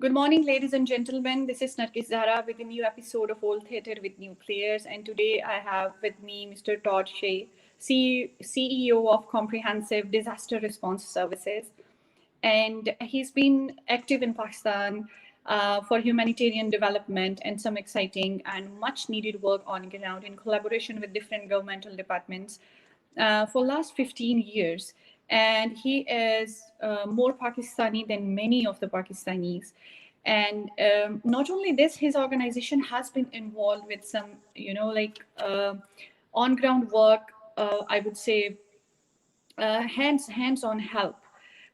Good morning, ladies and gentlemen. This is Nargis Zahra with a new episode of Old Theatre with New Players. And today I have with me Mr. Todd Shea, CEO of Comprehensive Disaster Response Services. And he's been active in Pakistan for humanitarian development and some exciting and much needed work on ground in collaboration with different governmental departments for last 15 years. And he is more Pakistani than many of the Pakistanis. And not only this, his organization has been involved with some, on ground work, I would say hands-on help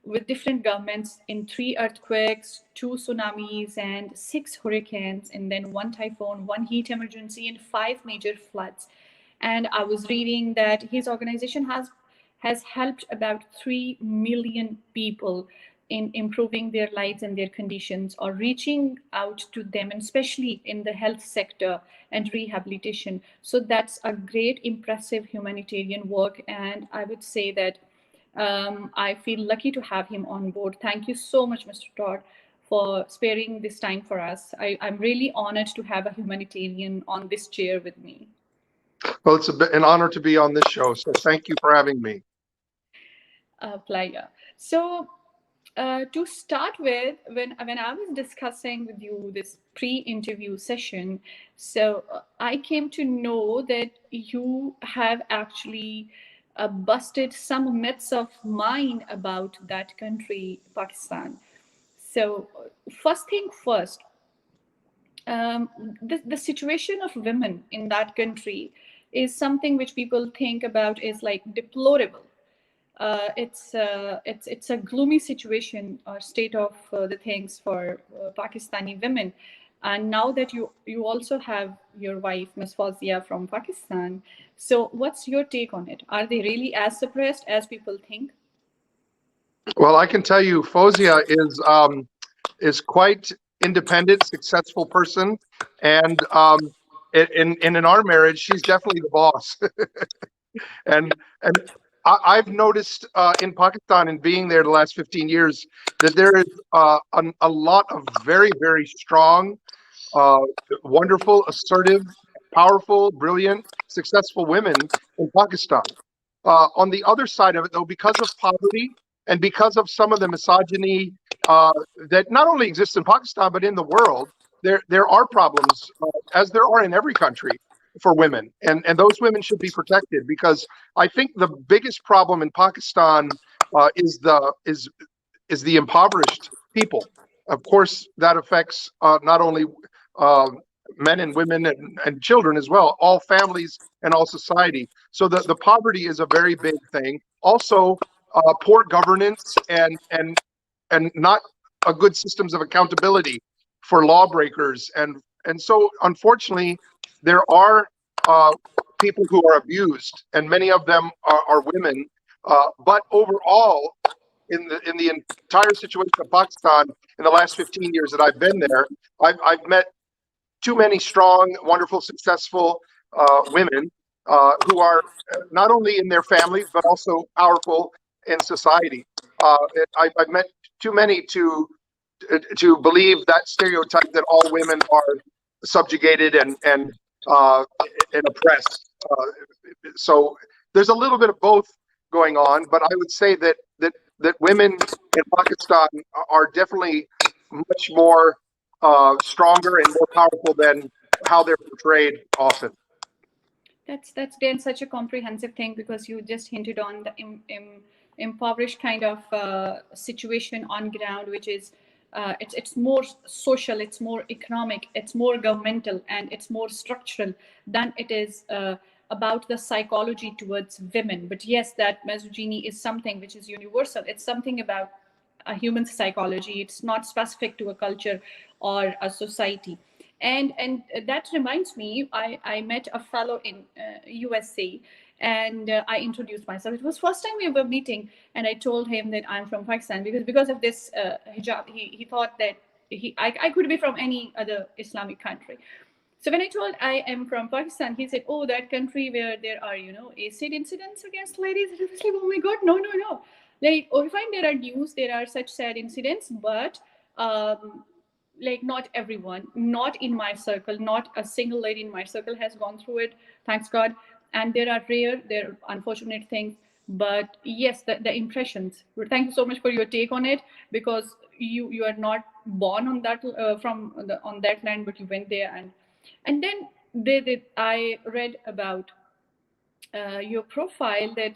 with different governments in 3 earthquakes, 2 tsunamis, and 6 hurricanes, and then 1 typhoon, 1 heat emergency, and 5 major floods. And I was reading that his organization has helped about 3 million people in improving their lives and their conditions, or reaching out to them, and especially in the health sector and rehabilitation. So that's a great, impressive humanitarian work. And I would say that I feel lucky to have him on board. Thank you so much, Mr. Todd, for sparing this time for us. I'm really honored to have a humanitarian on this chair with me. Well, it's an honor to be on this show, so thank you for having me. Pleasure. So, to start with, when I was discussing with you this pre-interview session, so I came to know that you have actually busted some myths of mine about that country, Pakistan. So, first thing first, the situation of women in that country is something which people think about is like deplorable. It's a gloomy situation or state of the things for Pakistani women. And now that you also have your wife, Ms. Fawzia, from Pakistan, so what's your take on it? Are they really as suppressed as people think? Well, I can tell you, Fozia is quite independent, successful person, and in our marriage, she's definitely the boss. And I've noticed in Pakistan and being there the last 15 years that there is a lot of very, very strong, uh, wonderful, assertive, powerful, brilliant, successful women in Pakistan. On the other side of it, though, because of poverty and because of some of the misogyny uh, that not only exists in Pakistan but in the world, there are problems, as there are in every country, for women, and those women should be protected. Because I think the biggest problem in Pakistan is the impoverished people. Of course, that affects not only uh, men and women and children as well, all families and all society. So the poverty is a very big thing. Also, poor governance and not a good systems of accountability for lawbreakers. And so, unfortunately, there are uh, people who are abused, and many of them are women. But overall, in the entire situation of Pakistan in the last 15 years that I've been there, I've met too many strong, wonderful, successful women who are not only in their families but also powerful in society. Uh, I've met too many to believe that stereotype that all women are subjugated uh, and oppressed. So there's a little bit of both going on, but I would say that women in Pakistan are definitely much more stronger and more powerful than how they're portrayed often. That's again such a comprehensive thing, because you just hinted on the impoverished kind of situation on ground, which is it's more social, it's more economic, it's more governmental, and it's more structural than it is about the psychology towards women. But yes, that misogyny is something which is universal. It's something about a human psychology. It's not specific to a culture or a society. And that reminds me, I met a fellow in USA, and I introduced myself. It was first time we were meeting, and I told him that I'm from Pakistan, because of this hijab. He thought that I could be from any other Islamic country. So when I told I am from Pakistan, he said, "Oh, that country where there are, acid incidents against ladies." And I was like, "Oh my God, no, no, no!" Like, oh, fine, there are news, there are such sad incidents, but um, like not everyone, not in my circle, not a single lady in my circle has gone through it, thanks God. And there are rare, there are unfortunate things, but yes, the impressions. Thank you so much for your take on it, because you are not born on that on that land, but you went there. And then I read about your profile that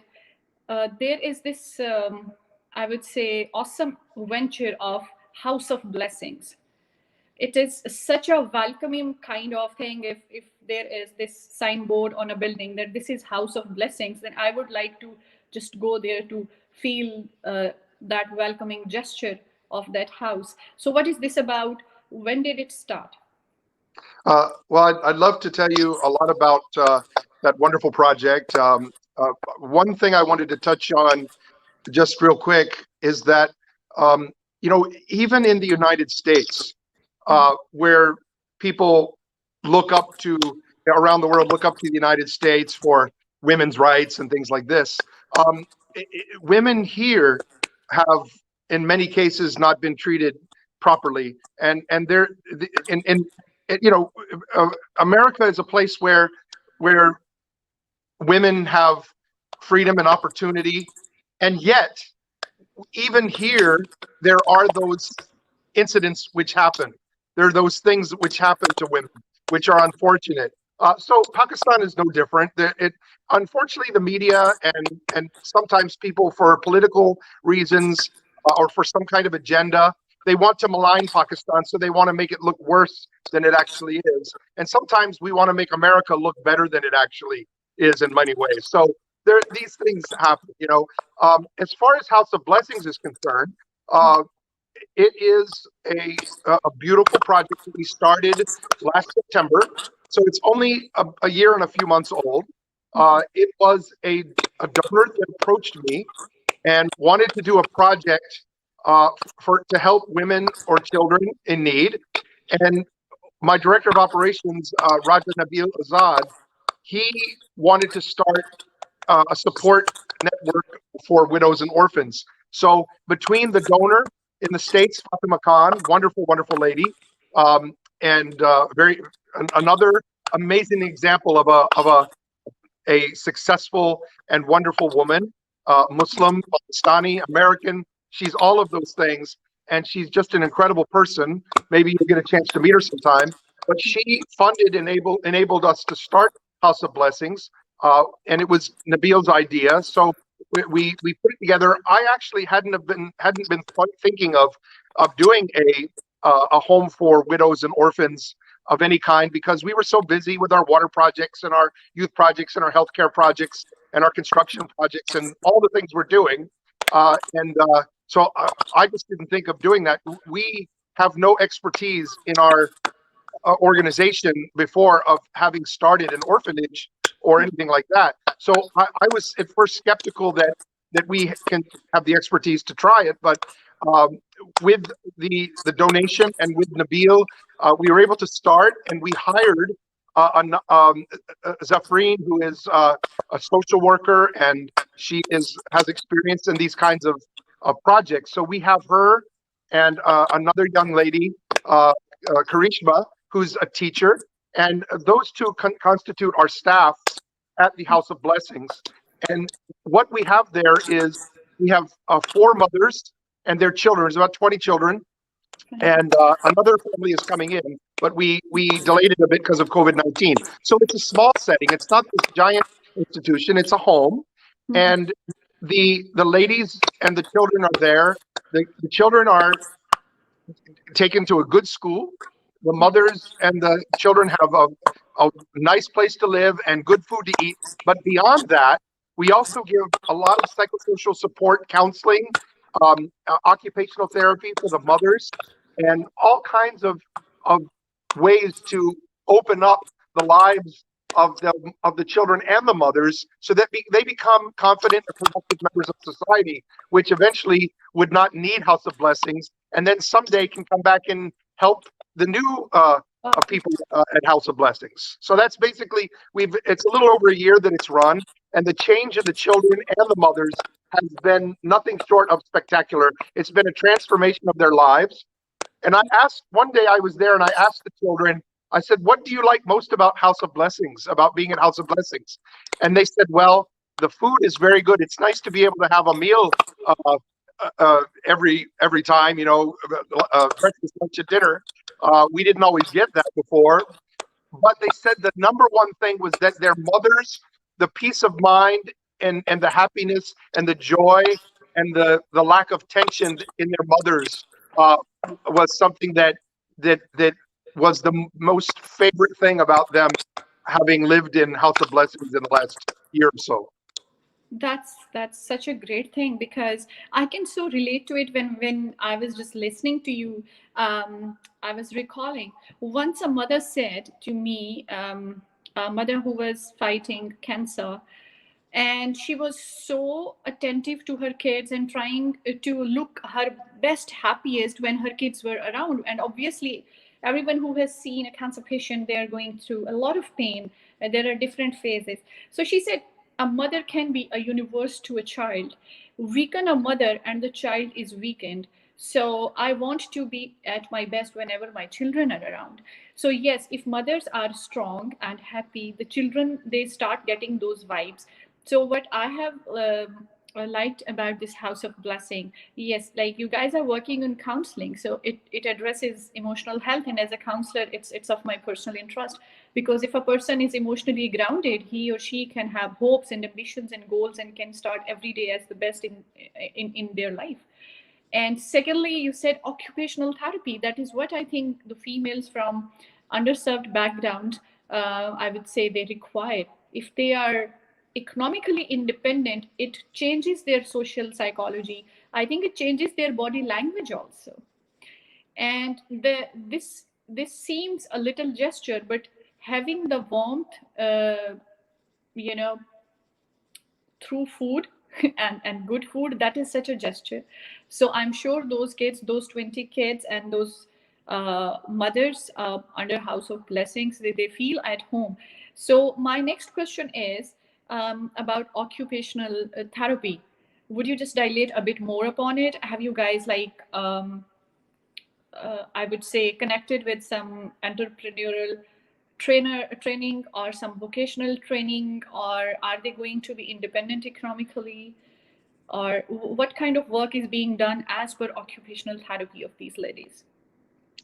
there is this, I would say, awesome venture of House of Blessings. It is such a welcoming kind of thing. If there is this signboard on a building that this is House of Blessings, then I would like to just go there to feel that welcoming gesture of that house. So what is this about? When did it start? Well, I'd love to tell you a lot about that wonderful project. One thing I wanted to touch on just real quick is that, even in the United States, where people look up to, around the world, look up to the United States for women's rights and things like this, women here have, in many cases, not been treated properly, and they're in America is a place where women have freedom and opportunity, and yet even here there are those incidents which happen. There are those things which happen to women, which are unfortunate. So Pakistan is no different. Unfortunately, the media and sometimes people, for political reasons or for some kind of agenda, they want to malign Pakistan, so they want to make it look worse than it actually is. And sometimes we want to make America look better than it actually is in many ways. So these things happen. As far as House of Blessings is concerned, it is a beautiful project that we started last September. So it's only a year and a few months old. It was a donor that approached me and wanted to do a project to help women or children in need. And my director of operations, Raja Nabil Azad, he wanted to start a support network for widows and orphans. So between the donor in the States, Fatima Khan, wonderful, wonderful lady, and another amazing example of a successful and wonderful woman, Muslim, Pakistani, American. She's all of those things, and she's just an incredible person. Maybe you'll get a chance to meet her sometime. But she funded, enabled us to start House of Blessings, and it was Nabil's idea. So we put it together. I actually hadn't been thinking of doing a home for widows and orphans of any kind, because we were so busy with our water projects and our youth projects and our healthcare projects and our construction projects and all the things we're doing. So I just didn't think of doing that. We have no expertise in our organization before of having started an orphanage or anything like that. So I was at first skeptical that we can have the expertise to try it, but with the donation and with Nabil, we were able to start, and we hired Zafreen, who is a social worker, and she has experience in these kinds of projects. So we have her and another young lady, Karishma, who's a teacher, and those two constitute our staff at the House of Blessings. And what we have there is we have 4 mothers and their children. There's about 20 children, and another family is coming in, but we delayed it a bit because of COVID-19. So it's a small setting. It's not this giant institution. It's a home, and the ladies and the children are there. The children are taken to a good school. The mothers and the children have a nice place to live and good food to eat. But beyond that, we also give a lot of psychosocial support, counseling, occupational therapy for the mothers, and all kinds of ways to open up the lives of the children and the mothers, so that they become confident and productive members of society, which eventually would not need House of Blessings, and then someday can come back and help the new people at House of Blessings. So that's basically, it's a little over a year that it's run, and the change in the children and the mothers has been nothing short of spectacular. It's been a transformation of their lives. And I asked, one day I was there and I asked the children, I said, what do you like most about House of Blessings, about being at House of Blessings? And they said, well, the food is very good. It's nice to be able to have a meal every time, you know, breakfast, lunch, and dinner. We didn't always get that before. But they said the number one thing was that their mothers, the peace of mind and the happiness and the joy and the lack of tension in their mothers was something that was the most favorite thing about them, having lived in House of Blessings in the last year or so. That's such a great thing, because I can so relate to it. When I was just listening to you, I was recalling once a mother said to me, a mother who was fighting cancer, and she was so attentive to her kids and trying to look her best, happiest when her kids were around. And obviously, everyone who has seen a cancer patient, they are going through a lot of pain. There are different phases. So she said, a mother can be a universe to a child. Weaken a mother and the child is weakened. So I want to be at my best whenever my children are around. So yes, if mothers are strong and happy, the children, they start getting those vibes. So what I have liked about this House of Blessing, yes, like you guys are working on counseling, so it addresses emotional health, and as a counselor, it's of my personal interest, because if a person is emotionally grounded, he or she can have hopes and ambitions and goals and can start every day as the best in their life. And secondly, you said occupational therapy. That is what I think the females from underserved background, I would say, they require. If they are economically independent, it changes their social psychology. I think it changes their body language also. And this seems a little gesture, but having the warmth, you know, through food and good food, that is such a gesture. So I'm sure those kids, those 20 kids and those mothers under House of Blessings, they feel at home. So my next question is about occupational therapy. Would you just dilate a bit more upon it? Have you guys like I would say connected with some entrepreneurial training or some vocational training, or are they going to be independent economically, or what kind of work is being done as per occupational therapy of these ladies?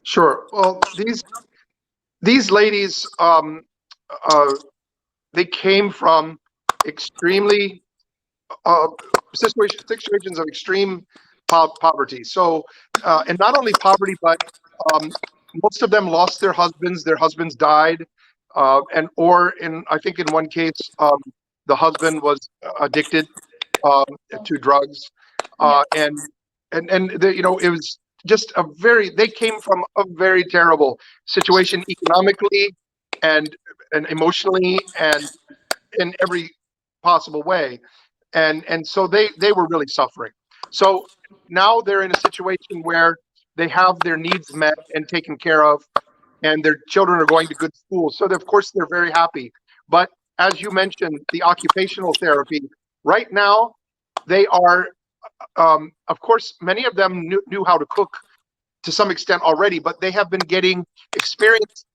Sure. Well, these ladies, they came from extremely situations of extreme poverty. So, and not only poverty, but um, most of them lost their husbands. Their husbands died, and or in I think in one case, the husband was addicted to drugs, Yeah. and you know, it was just a very. They came from a very terrible situation economically, and emotionally, and in every possible way, and so they were really suffering. So now they're in a situation where they have their needs met and taken care of, and their children are going to good schools. So of course they're very happy. But as you mentioned, the occupational therapy right now, they are, of course, many of them knew how to cook to some extent already, but they have been getting experienced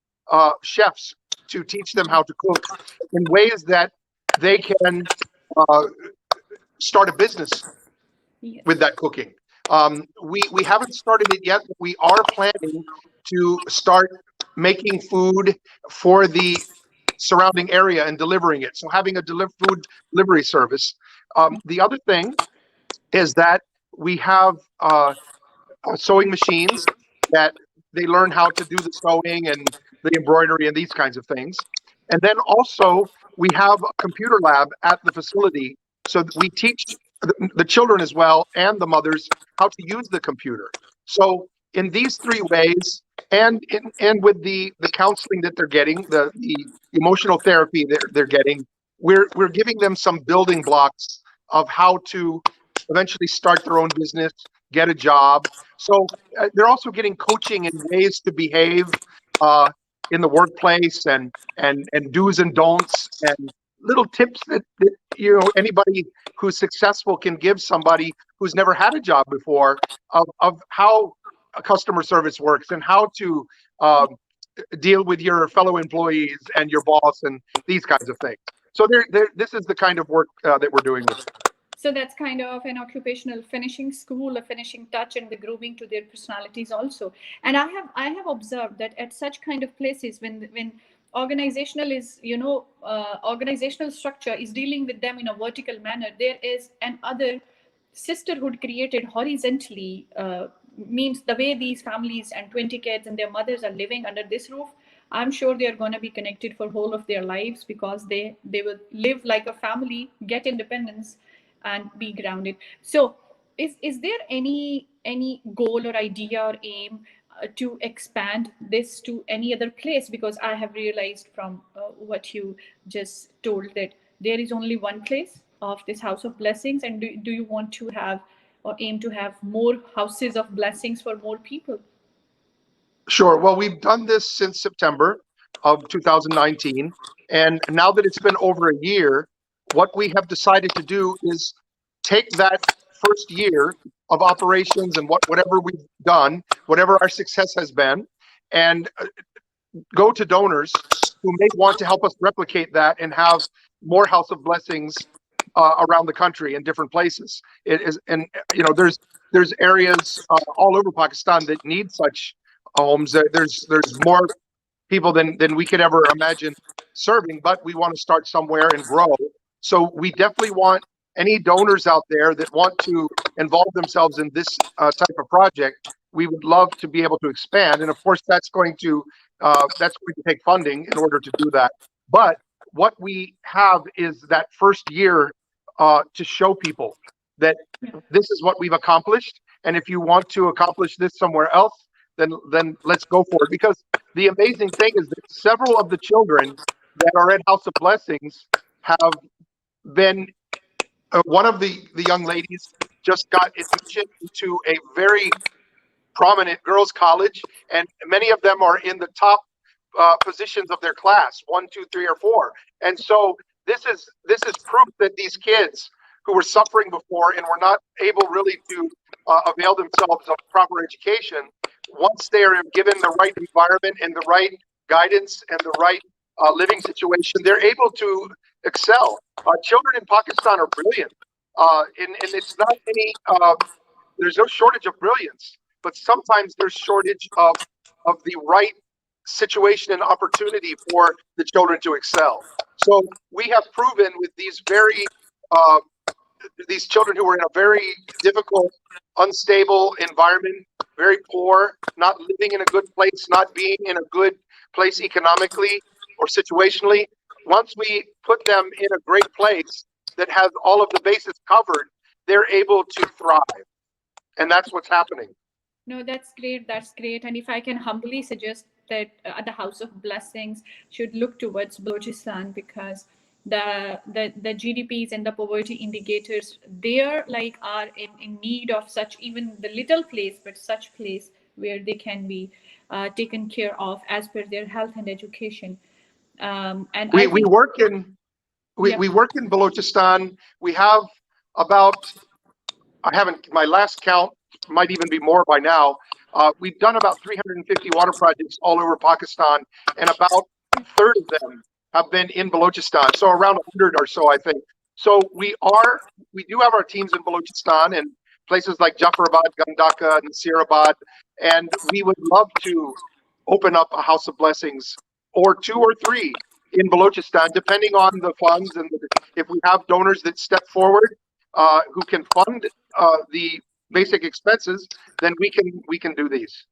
chefs to teach them how to cook in ways that they can uh, start a business Yes. with that cooking. We haven't started it yet, but we are planning to start making food for the surrounding area and delivering it. So having a food delivery service. The other thing is that we have sewing machines that they learn how to do the sewing and the embroidery and these kinds of things. And then also we have a computer lab at the facility, so that we teach the children as well and the mothers how to use the computer. So in these three ways, and with the counseling that they're getting, the emotional therapy they're getting, we're giving them some building blocks of how to eventually start their own business, get a job. So they're also getting coaching in ways to behave in the workplace, and do's and don'ts, and little tips that you know anybody who's successful can give somebody who's never had a job before, of how customer service works and how to deal with your fellow employees and your boss and these kinds of things. So this is the kind of work that we're doing with. So that's kind of an occupational finishing school, a finishing touch, and the grooming to their personalities also. And I have observed that at such kind of places, when organizational is, organizational structure is dealing with them in a vertical manner, there is an other sisterhood created horizontally. Means the way these families and 20 kids and their mothers are living under this roof, I'm sure they are going to be connected for whole of their lives, because they will live like a family, get independence, and be grounded. So is there any goal or idea or aim to expand this to any other place? Because I have realized from what you just told that there is only one place of this House of Blessings, and do you want to have or aim to have more houses of blessings for more people? Sure. Well, we've done this since September of 2019. And now that it's been over a year, what we have decided to do is take that first year of operations and whatever we've done, whatever our success has been, and go to donors who may want to help us replicate that and have more House of Blessings around the country in different places. It is, and there's areas all over Pakistan that need such homes. There's more people than we could ever imagine serving, but we want to start somewhere and grow. So we definitely want any donors out there that want to involve themselves in this type of project. We would love to be able to expand, and of course that's going to take funding in order to do that. But what we have is that first year to show people that this is what we've accomplished, and if you want to accomplish this somewhere else, then let's go for it. Because the amazing thing is that several of the children that are at House of Blessings have been. One of the young ladies just got admission into a very prominent girls' college, and many of them are in the top positions of their class, 1, 2, 3, or 4. And so this is proof that these kids who were suffering before and were not able really to avail themselves of proper education, once they are given the right environment and the right guidance and the right living situation, they're able to excel. Children in Pakistan are brilliant, and it's not any. There's no shortage of brilliance, but sometimes there's shortage of the right situation and opportunity for the children to excel. So we have proven with these these children who were in a very difficult, unstable environment, very poor, not living in a good place, not being in a good place economically or situationally. Once we put them in a great place that has all of the bases covered, they're able to thrive. And that's what's happening. No, that's great. That's great. And if I can humbly suggest that the House of Blessings should look towards Balochistan, because the GDPs and the poverty indicators there are in need of such, even the little place, but such place where they can be taken care of as per their health and education. And we work in Balochistan. We have about, I haven't, my last count might even be more by now. We've done about 350 water projects all over Pakistan, and about a third of them have been in Balochistan. So around 100 or so, I think. So we do have our teams in Balochistan and places like Jafarabad, Gandaka, Nasirabad, and we would love to open up a House of Blessings, or 2 or 3 in Balochistan, depending on the funds, and if we have donors that step forward who can fund the basic expenses, then we can do these.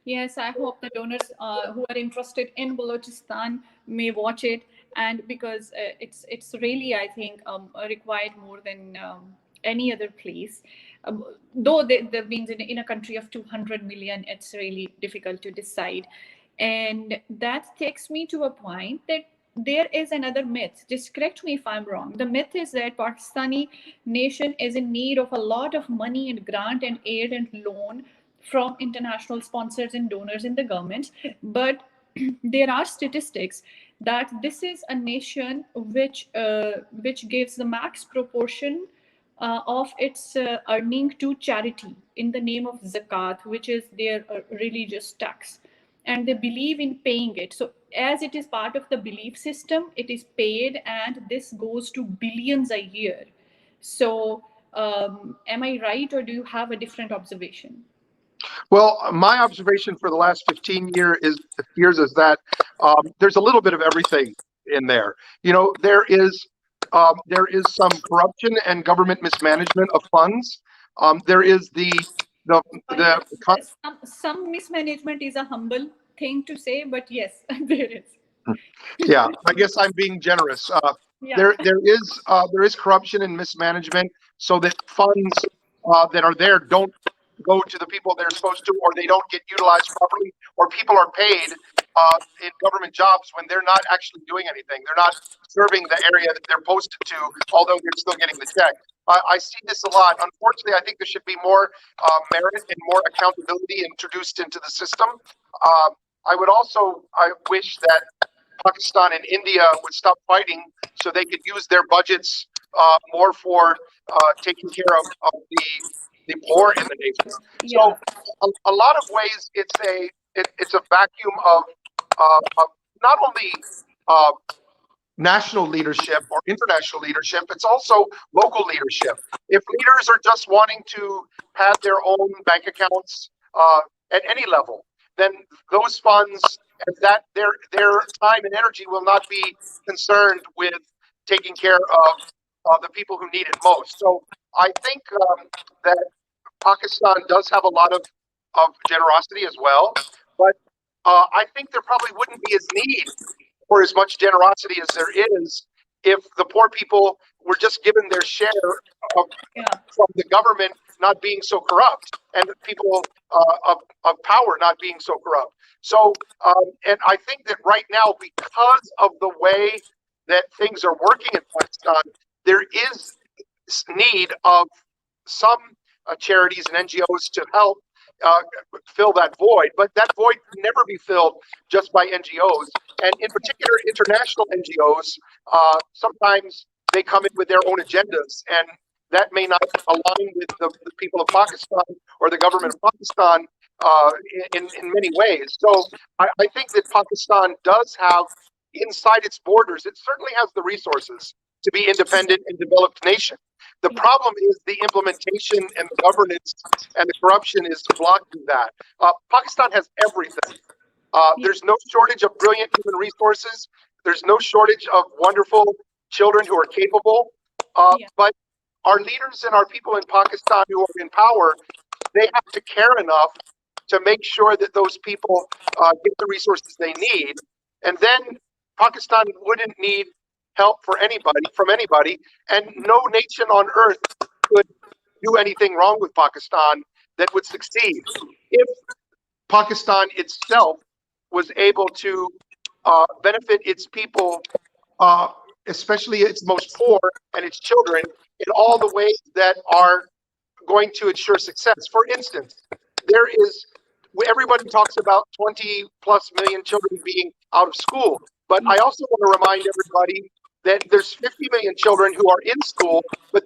Yes, I hope the donors who are interested in Balochistan may watch it, and because it's really, I think, required more than any other place. Though that means in a country of 200 million, it's really difficult to decide. And that takes me to a point that there is another myth. Just correct me if I'm wrong. The myth is that Pakistani nation is in need of a lot of money and grant and aid and loan from international sponsors and donors in the government. But there are statistics that this is a nation which gives the max proportion of its earning to charity in the name of zakat, which is their religious tax, and they believe in paying it. So as it is part of the belief system, it is paid, and this goes to billions a year. So am I right, or do you have a different observation? Well, my observation for the last 15 years is that there's a little bit of everything in there. You know, there is some corruption and government mismanagement of funds. There is the Yes, some mismanagement is a humble thing to say, but yes, there is. yeah. I guess I'm being generous. Yeah. There is corruption and mismanagement, so that funds that are there don't go to the people they're supposed to, or they don't get utilized properly, or people are paid in government jobs when they're not actually doing anything. They're not serving the area that they're posted to, although they're still getting the check. I see this a lot. Unfortunately, I think there should be more merit and more accountability introduced into the system. I wish that Pakistan and India would stop fighting so they could use their budgets more for taking care of the poor in the nation. Yeah. So a lot of ways it's a vacuum of not only uh, national leadership or international leadership, it's also local leadership. If leaders are just wanting to pad their own bank accounts at any level, then those funds and that their time and energy will not be concerned with taking care of the people who need it most. So I think that Pakistan does have a lot of generosity as well, but I think there probably wouldn't be as need for as much generosity as there is if the poor people were just given their share of, Yeah. from the government not being so corrupt and the people of power not being so corrupt. So, and I think that right now, because of the way that things are working in Pakistan, there is need of some charities and NGOs to help uh, fill that void. But that void can never be filled just by NGOs. And in particular, international NGOs, sometimes they come in with their own agendas, and that may not align with the people of Pakistan or the government of Pakistan in many ways. So I think that Pakistan does have, inside its borders, it certainly has the resources to be independent and developed nation. The problem is the implementation and the governance and the corruption is blocking that. Pakistan has everything. There's no shortage of brilliant human resources. There's no shortage of wonderful children who are capable. But our leaders and our people in Pakistan who are in power, they have to care enough to make sure that those people get the resources they need. And then Pakistan wouldn't need help from anybody, and no nation on earth could do anything wrong with Pakistan that would succeed. If Pakistan itself was able to benefit its people, especially its most poor and its children, in all the ways that are going to ensure success. For instance, everybody talks about 20 plus million children being out of school, but I also want to remind everybody that there's 50 million children who are in school, but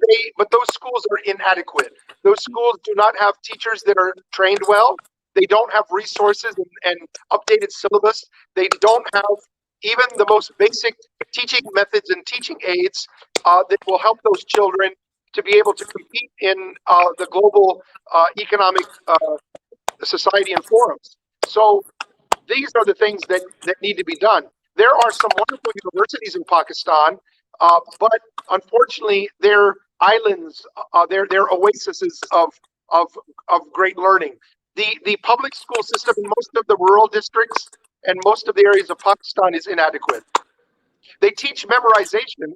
those schools are inadequate. Those schools do not have teachers that are trained well. They don't have resources and updated syllabus. They don't have even the most basic teaching methods and teaching aids that will help those children to be able to compete in the global economic society and forums. So these are the things that need to be done. There are some wonderful universities in Pakistan, but unfortunately, they're islands, they're oases of great learning. The public school system in most of the rural districts and most of the areas of Pakistan is inadequate. They teach memorization,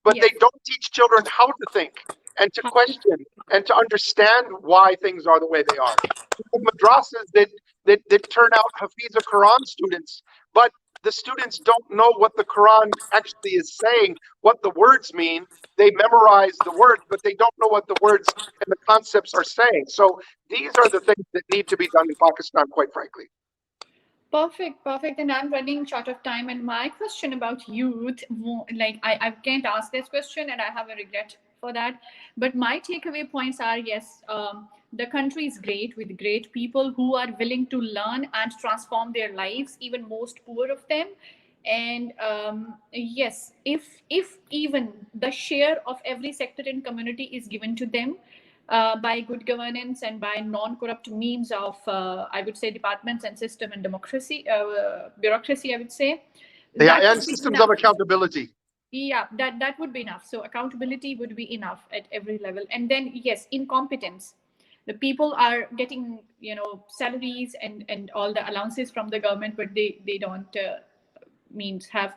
but they don't teach children how to think and to question and to understand why things are the way they are. Madrasas that turn out Hafiz Quran students, but the students don't know what the Quran actually is saying, what the words mean. They memorize the words, but they don't know what the words and the concepts are saying. So these are the things that need to be done in Pakistan, quite frankly. Perfect. And I'm running short of time. And my question about youth, like I can't ask this question, and I have a regret for that. But my takeaway points are, yes, the country is great with great people who are willing to learn and transform their lives, even most poor of them. And yes, if even the share of every sector and community is given to them by good governance and by non-corrupt means of, I would say, departments and system and democracy, bureaucracy, I would say. Yeah, That and would be systems of enough. accountability. Yeah, that would be enough. So accountability would be enough at every level. And then, yes, incompetence. The people are getting, salaries and all the allowances from the government, but they don't means have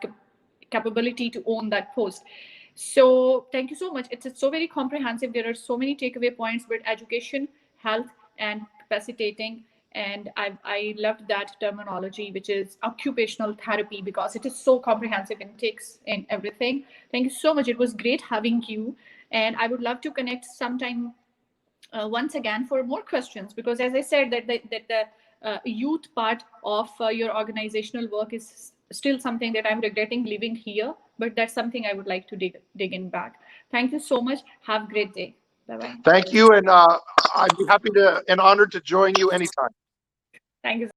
capability to own that post. So thank you so much. It's so very comprehensive. There are so many takeaway points, but education, health, and capacitating. And I loved that terminology, which is occupational therapy, because it is so comprehensive and takes in everything. Thank you so much. It was great having you. And I would love to connect sometime once again for more questions, because as I said, that the youth part of your organizational work is still something that I'm regretting leaving here, but that's something I would like to dig in back. Thank you so much. Have a great day. Bye bye. Thank you, and I'd be happy to and honored to join you anytime. Thank you.